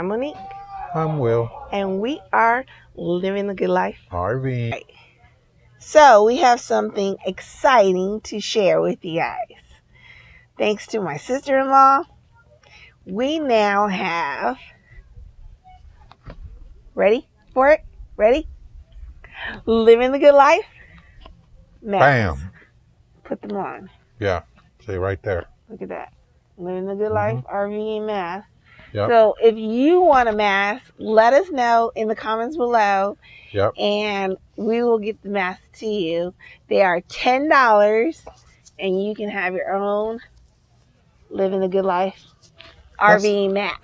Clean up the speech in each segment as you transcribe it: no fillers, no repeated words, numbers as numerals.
I'm Monique. I'm Will. And we are living the good life. RVing. Right. So we have something exciting to share with you guys. Thanks to my sister-in-law, we now have, ready for it? Ready? Living the good life. Masks. Bam. Put them on. Yeah. See right there. Look at that. Living the good life, RVing mask. Yep. So if you want a mask, let us know in the comments below. Yep. And we will get the mask to you. They are $10, and you can have your own Living the Good Life RVing mask.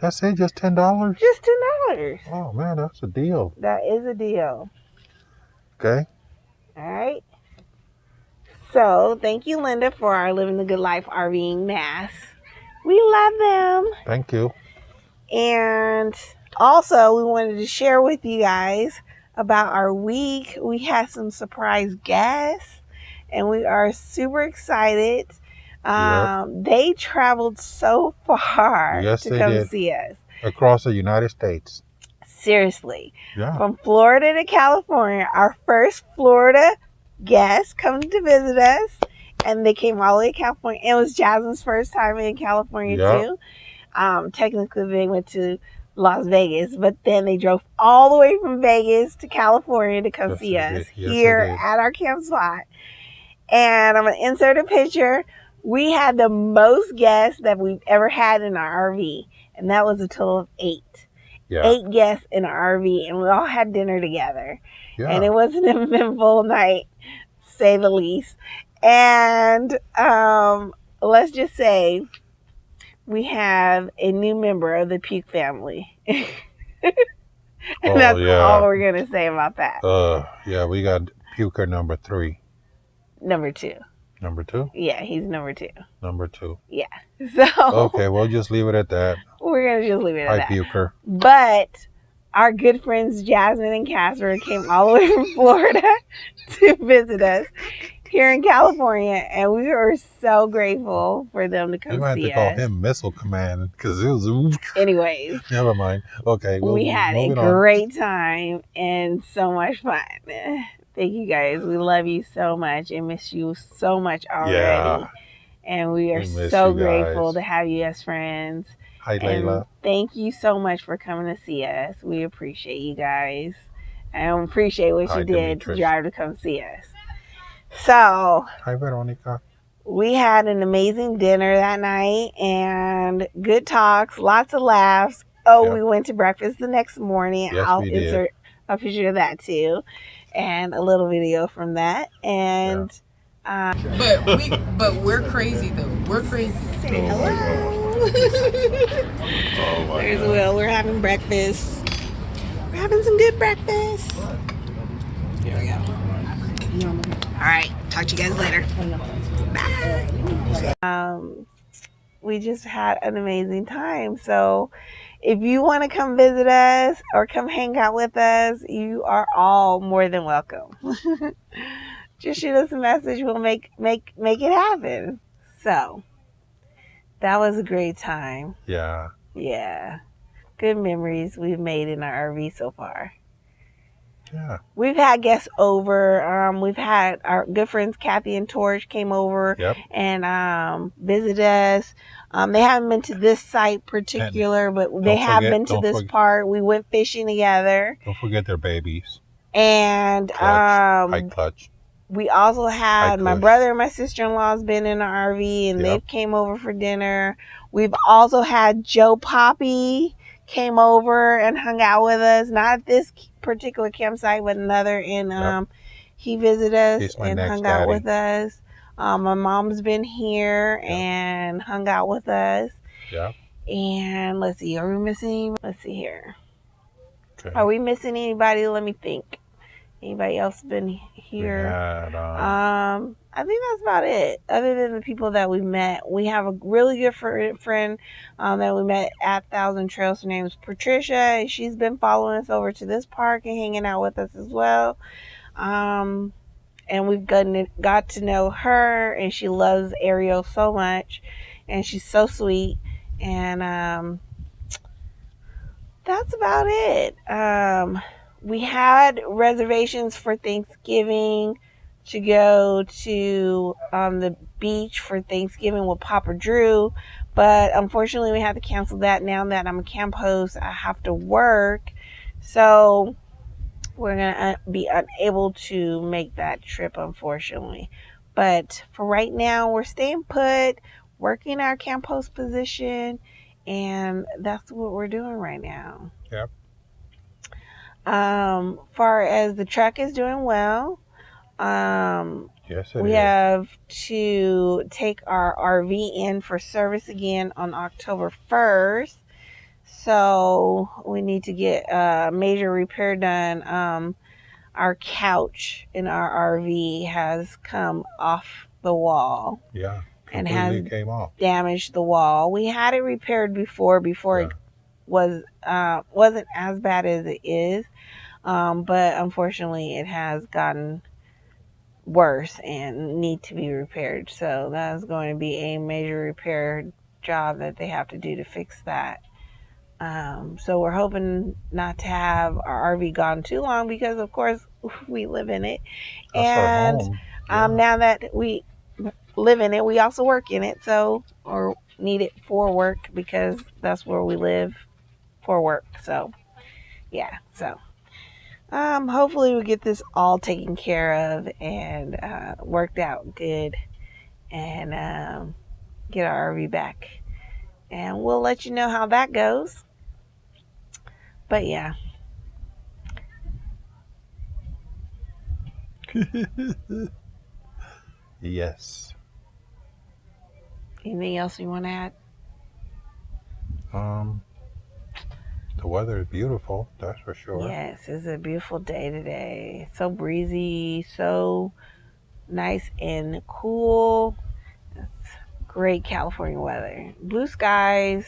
That's it? Just $10? Just $10. Oh, man, that's a deal. That is a deal. Okay. All right. So thank you, Linda, for our Living the Good Life RVing masks. We love them. Thank you. And also, we wanted to share with you guys about our week. We had some surprise guests, and we are super excited. They traveled so far to come see us. Across the United States. Seriously. Yeah. From Florida to California. Our first Florida guest coming to visit us. And they came all the way to California. It was Jazmyn's first time in California, too. Technically, they went to Las Vegas, but then they drove all the way from Vegas to California to come see us here at our camp spot. And I'm going to insert a picture. We had the most guests that we've ever had in our RV, and that was a total of 8. Yeah. 8 guests in our RV, and we all had dinner together. Yeah. And it was an eventful night, to say the least. And let's just say we have a new member of the Puke family. And that's all we're going to say about that. Yeah, we got Puker number 3. Number 2. Number 2? Yeah, he's number 2. Number 2. Yeah. So okay, we'll just leave it at that. We're going to just leave it at that. Hi, Puker. But our good friends Jazmyn and Casper came all the way from Florida to visit us here in California, and we were so grateful for them to come see us. You might have to call him Missile Command, because it was... Anyways. Never mind. Okay. We had a great time and so much fun. Thank you guys. We love you so much and miss you so much already. Yeah. And we are so grateful to have you as friends. Hi, Layla. Thank you so much for coming to see us. We appreciate you guys. And appreciate what you did to drive to come see us. So, hi, Veronica. We had an amazing dinner that night and good talks, lots of laughs. We went to breakfast the next morning. Yes, I'll insert a picture of that too, and a little video from that. And but we're crazy though. We're crazy. Say hello. There's Will. We're having breakfast. We're having some good breakfast. Here we go. All right, talk to you guys later. Bye. We just had an amazing time. So if you want to come visit us or come hang out with us, you are all more than welcome. Just shoot us a message. We'll make it happen. So that was a great time. Yeah. Yeah. Good memories we've made in our RV so far. Yeah. We've had guests over. We've had our good friends Kathy and Torch came over and visit us. They haven't been to this site particular, but they have been to this part. We went fishing together. Don't forget their babies. And High Clutch. We also had my brother and my sister-in-law's been in the RV, and they came over for dinner. We've also had Joe Poppy came over and hung out with us. Not at this particular campsite, but another. And he visited us and hung out with us. My mom's been here and hung out with us. Yeah. And let's see, are we missing? Let's see here. Okay. Are we missing anybody? Let me think. Anybody else been here? I think that's about it. Other than the people that we met, we have a really good friend that we met at Thousand Trails. Her name is Patricia, and she's been following us over to this park and hanging out with us as well. And we've got to know her, and she loves Ariel so much, and she's so sweet. And that's about it. We had reservations for Thanksgiving to go to the beach for Thanksgiving with Papa Drew, but unfortunately we had to cancel that. Now that I'm a camp host, I have to work, so we're gonna be unable to make that trip, unfortunately. But for right now, we're staying put, working our camp host position, and that's what we're doing right now. Yep. Far as the truck is doing well. Yes, we have to take our RV in for service again on October 1st. So we need to get a major repair done. Our couch in our RV has come off the wall. Yeah. And has came off. Damaged the wall. We had it repaired before it wasn't as bad as it is. But unfortunately it has gotten worse and need to be repaired. So that's going to be a major repair job that they have to do to fix that. So we're hoping not to have our RV gone too long because of course we live in it. That's our home. Yeah. Now that we live in it, we also work in it, or need it for work because that's where we live for work. So yeah, so hopefully we get this all taken care of and worked out good, and get our RV back, and we'll let you know how that goes. But yeah. Yes. Anything else you want to add? The weather is beautiful, that's for sure. Yes, it's a beautiful day today. So breezy, so nice and cool. It's great California weather. Blue skies.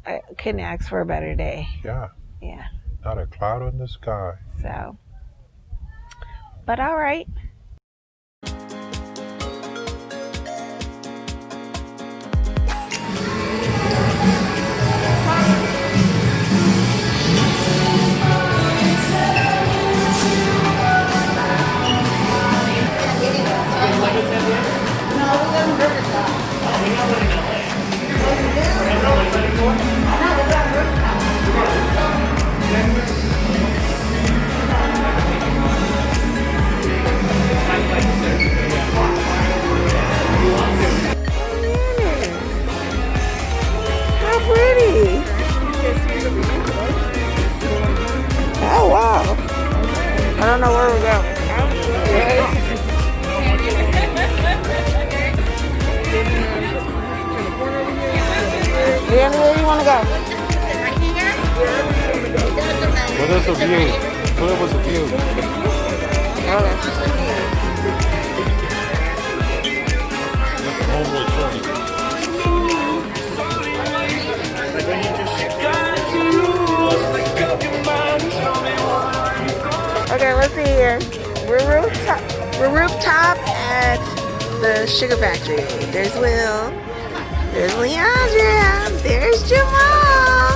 I couldn't ask for a better day. Yeah. Yeah. Not a cloud in the sky. So, but all right. Oh wow. I don't know where we're going. Anywhere you want to go? What is a view? What was a view? Okay, let's see here. We're rooftop at the sugar factory. There's Will. There's Leandra. There's Jamal.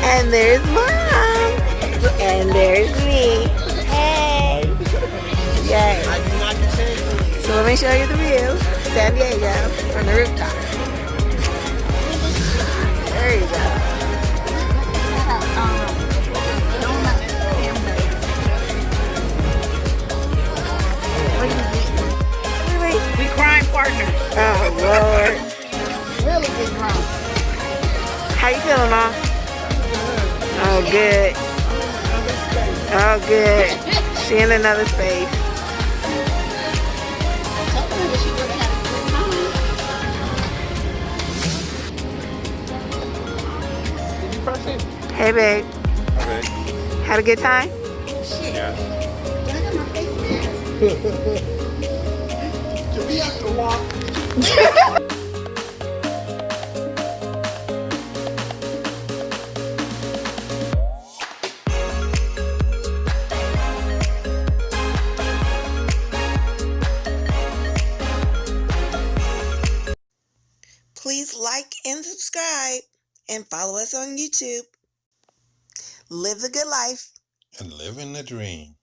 And there's Mom. And there's me. Hey. Yay. So let me show you the view. San Diego from the rooftop. There you go. We crime partners. Oh, Lord. Really good crime. How you feeling, Mom? Oh, good. Oh, good. She in another space. Hey, babe. Okay. Had a good time? Yeah. Please like and subscribe and follow us on YouTube. Live the good life. And living the dream.